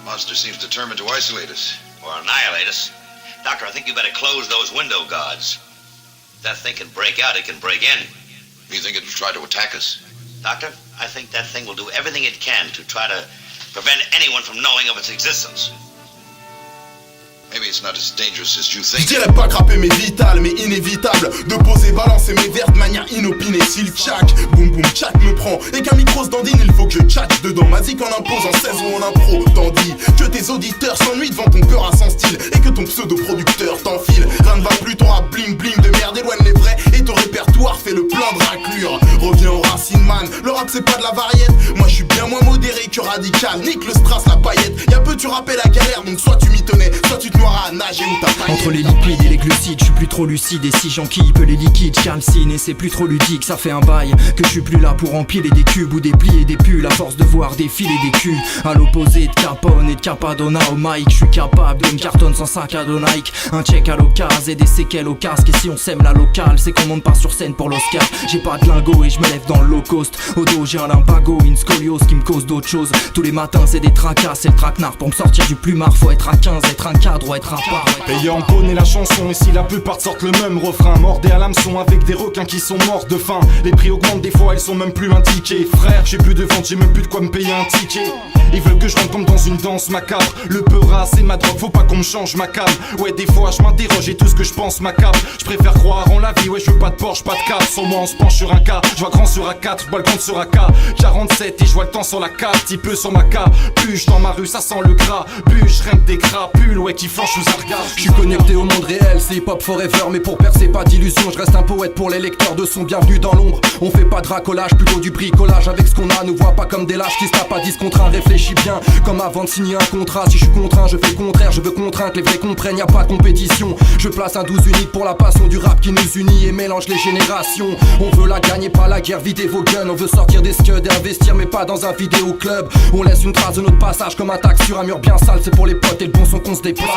Monster seems determined to isolate us. Or annihilate us. Doctor, I think you better close those window guards. If that thing can break out, it can break in. You think it'll try to attack us? Doctor, I think that thing will do everything it can to try to prevent anyone from knowing of its existence. Maybe it's not as dangerous as you think. Je dirais pas grapper mais vital, mais inévitable de poser, balancer mes vers de manière inopinée. Si le tchac, boum boum tchac me prend et qu'un micro se dandine, il faut que je tchatche dedans. M'a dit qu'en impose en 16 ou en impro, tandis que tes auditeurs s'ennuient devant ton cœur à sans style et que ton pseudo-producteur t'enfile. Rien ne va plus, ton rap bling bling de merde éloigne les vrais et ton répertoire fait le plein de raclures. Reviens aux racines man, le rap c'est pas de la variette. Moi je suis bien moins modéré que radical, nique le strass, la paillette. Y'a peu tu rappelles la galère, donc soit tu m'y tenais, soit tu te noiras à nager ou t'as taillé. Entre les lipides et les glucides, je suis plus trop lucide. Et si j'enquille peu les liquides, calcine. Et c'est plus trop ludique, ça fait un bail que je suis plus là pour empiler des cubes ou des plis et des pulls. À force de voir défiler des culs, à l'opposé de Capone et de Capadonna au mic, je suis capable d'une cartonne sans sac à dos Nike. Un check à l'occasion et des séquelles au casque. Et si on sème la locale, c'est qu'on monte pas sur scène pour l'Oscar. J'ai pas de lingot et je me lève dans le low cost. Au dos j'ai un limbago, une scoliose qui me cause d'autres choses. Tous les matins c'est des tracas, c'est le traquenard. Pour me sortir du plumard faut être à 15, être un cadre ou être un par. Ayant connaît la chanson et si la plupart sortent le même refrain, mordés à l'hameçon avec des requins qui sont morts de faim. Les prix augmentent des fois, ils sont même plus un ticket. Frère, j'ai plus de vente, j'ai même plus de quoi me payer un ticket. Ils veulent que je rentre comme dans une danse macabre. Le peurat c'est ma drogue, faut pas qu'on me change ma cam. Ouais des fois je m'interroge et tout ce que je pense macabre. Je préfère croire en la vie, ouais je veux pas de Porsche, pas de cap. Sans moi on se penche sur un cas, je vois grand sur A4, je bois le compte sur AK 47 et je vois le temps sur la carte, petit peu sur ma carte. Bûche dans ma rue, ça sent le gras. Bûche, rien que des crapules, ouais qui flanchent sous un regard. Je suis connecté au monde réel, c'est hip-hop forever. Mais pour percer pas d'illusion, je reste un poète pour les lecteurs de son bienvenue dans l'ombre. On fait pas de racolage, plutôt du bricolage avec ce qu'on a. Nous vois pas comme des lâches qui se tapent à 10 contre 1. Réfléchis bien, comme avant de signer un contrat. Si je suis contraint, je fais le contraire, je veux contraindre que les vrais comprennent, y a pas de compétition. Je place un 12 unique pour la passion du rap qui nous unit et mélange les générations. On veut la gagner, pas la guerre, videz vos guns. On veut sortir des scuds et investir mais pas dans un vidéoclub. On laisse une trace de notre passage comme un taxe sur un mur bien sale. C'est pour les potes et le bon son qu'on se déplace.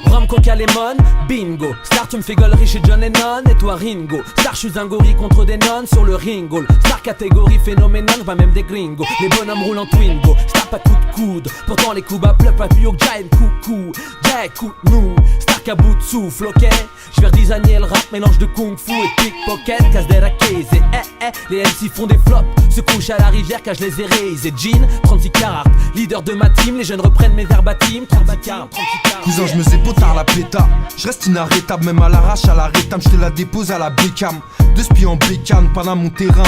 Rhum, coca, lemon, bingo. Star, tu me fais gaulerie chez John Lennon et toi Ringo. Star, je suis un gorille contre des nonnes sur le ringo. Star, catégorie phénoménale, pas même des gringos. Les bonhommes roulent en Twingo. Star, pas coup de coude. Pourtant les coups bas pleuvent pas plus haut que Giant coucou. Yeah, écoute-nous. Star, qu'à bout de souffle, ok. Je vais redesigner le rap, mélange de kung fu et pickpocket. Casse des raquets et les MC font des flops. Se couchent à la rivière car je les ai raisés. Jean, 36 carats. Leader de ma team, les jeunes reprennent mes verbatims. 36 carats. Cousin, je me sais potard la péta. Je reste inarrêtable, même à l'arrache, à la rétame. Je te la dépose à la bécam. De spi en bécane, pas dans mon terrain,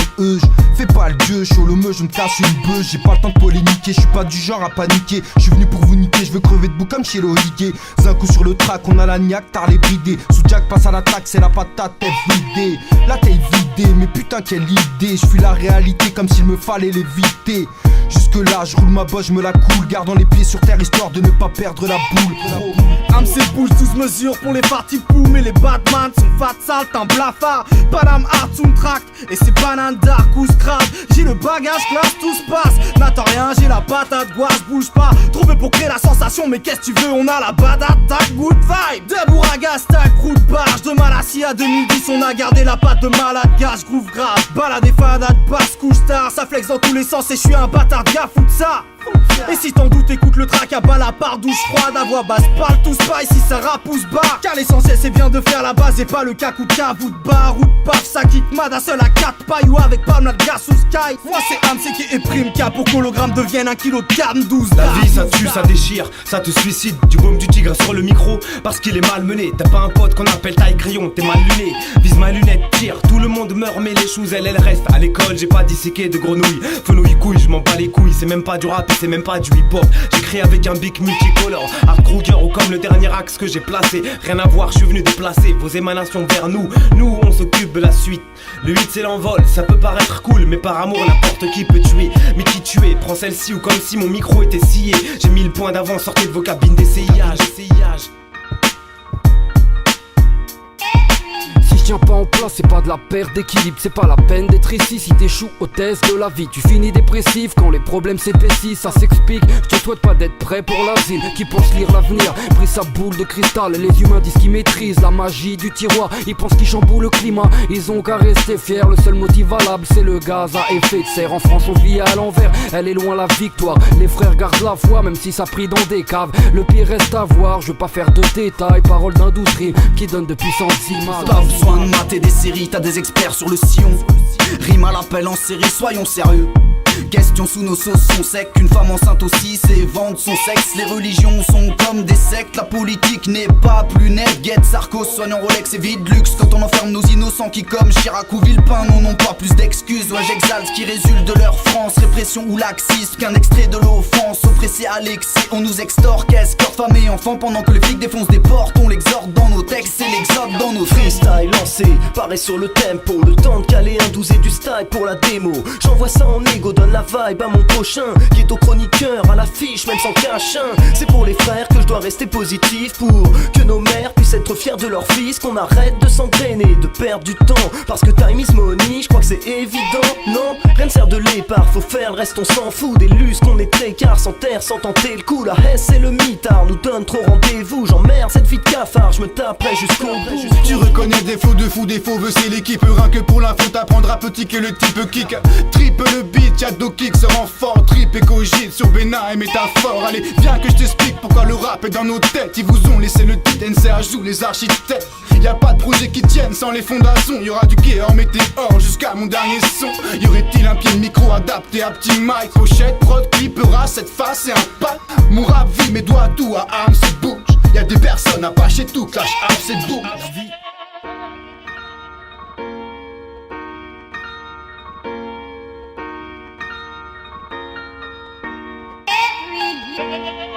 fais pas le dieu, chaud le me, je me casse une beuh. J'ai pas le temps de polémiquer, je suis pas du genre à paniquer. Je suis venu pour vous niquer, je veux crever debout comme chez Loïgué. Un coup sur le track, on a la niaque, tard les bridés. Sous Jack passe à l'attaque, c'est la patate, tête vidée. La taille vidée, mais putain quelle idée. Je fuis la réalité comme s'il me fallait l'éviter. Jusque là, je roule ma bosse, je me la coule. Gardant les pieds sur terre histoire de ne pas perdre la boule. AMC bouge 12 mesures pour les parties poum. Et les Batman sont fat sales, un blafard. Panam Art Tract et c'est banane dark ou scrap. J'ai le bagage classe, tout se passe. N'attends rien, j'ai la patate, gouache, bouge pas. Trouvé pour créer la sensation, mais qu'est-ce que tu veux, on a la badate, tac, good vibe. De Bouraga, stack, roue de barge. De Malassie à 2010, on a gardé la patte de malade, gage, groove grave. Balade et fadade, basse, couche tard. Ça flex dans tous les sens et je suis un bâtard, gaffe ou de ça. Et si t'en doutes, écoute le track à bas la part douche froide. À voix basse, parle tous pas ici ça rapousse bas. Car l'essentiel c'est bien de faire la base et pas le cac ou de cave ou de bar ou de paf. Ça quitte Mada seul à 4 pailles ou avec Palm de gaz sous sky. Moi c'est AMC qui est prime K pour qu'hologramme devienne 1 kilo de carne 12. La vie ça tue, ça déchire, ça te suicide. Du baume du tigre sur le micro parce qu'il est mal mené. T'as pas un pote qu'on appelle taille grillon, t'es mal luné. Vise ma lunette, tire, tout le monde meurt mais les choses elles restent. À l'école j'ai pas disséqué de grenouilles. Fenouil couilles, je m'en bats les couilles. C'est même pas du rap et c'est même pas du hip-hop. J'ai créé avec un bic multicolore, Art Kruger ou comme le dernier axe que j'ai placé. Rien à voir, je suis venu déplacer vos émanations vers nous. Nous on s'occupe de la suite. Le 8 c'est l'envol, ça peut paraître cool, mais par amour n'importe qui peut tuer. Mais qui tuer, prends celle-ci ou comme si mon micro était scié. J'ai 1000 points d'avance, sortez de vos cabines d'essayage. tient pas en place, c'est pas de la perte d'équilibre. C'est pas la peine d'être ici si t'échoues au test de la vie. Tu finis dépressif quand les problèmes s'épaississent. Ça s'explique, je te souhaite pas d'être prêt pour l'asile. Qui pense lire l'avenir, pris sa boule de cristal. Les humains disent qu'ils maîtrisent la magie du tiroir. Ils pensent qu'ils chamboulent le climat, ils ont qu'à rester fiers. Le seul motif valable c'est le gaz à effet de serre. En France on vit à l'envers, elle est loin la victoire. Les frères gardent la foi même si ça prie dans des caves. Le pire reste à voir, je veux pas faire de détails. Parole d'industrie qui donne de puissantes images. Pas besoin de mater des séries, t'as des experts sur le sillon. Rime à l'appel en série, soyons sérieux. Question sous nos sauces sont secs, qu'une femme enceinte aussi c'est vendre son sexe. Les religions sont comme des sectes, la politique n'est pas plus nette. Guette, Sarko, soigne en Rolex et vide luxe. Quand on enferme nos innocents qui comme Chirac ou Villepin n'ont pas plus d'excuses. Ouais j'exalte ce qui résulte de leur France, répression ou laxisme qu'un extrait de l'offense. Oppressé à l'excès, on nous extorque, escorte femmes et enfants. Pendant que les flics défoncent des portes, on l'exhorte dans nos textes, c'est l'exode dans nos freestyle lancé, pareil sur le tempo. Le temps de caler un 12 et du style pour la démo. J'envoie ça en égo, donne la vibe à mon prochain qui est au chroniqueur, à l'affiche, même sans cachin. C'est pour les frères que je dois rester positif, pour que nos mères puissent être fiers de leurs fils. Qu'on arrête de s'entraîner, de perdre du temps, parce que time is money, je crois que c'est évident. Non, rien ne sert de l'épar, faut faire le reste, on s'en fout. Des lustres qu'on est écart, sans terre, sans tenter le coup. La hesse et le mitard nous donnent trop rendez-vous. J'emmerde cette vie de cafard, je me taperai jusqu'au bout. Tu reconnais des flots de fou, des faux vœux, c'est l'équipe. Rien que pour l'info, t'apprendras petit que le type kick. Triple le beat, y'a dos kick se rend fort. Trip et cogite sur Bénin et métaphore. Allez, viens que je t'explique pourquoi le rap est dans nos têtes. Ils vous ont laissé le titre, NCA joue les architectes. Y'a pas de projet qui tienne sans les fondations. Y'aura du Kéor, météore jusqu'à mon dernier son. Y'aurait-il un pied de micro adapté à petit mic? Pochette, prod, clippera cette face et un pas. Mon rap vit, mes doigts doux à armes se bouge. Y'a des personnes à pas chez tout, clash house c'est beau. Every day.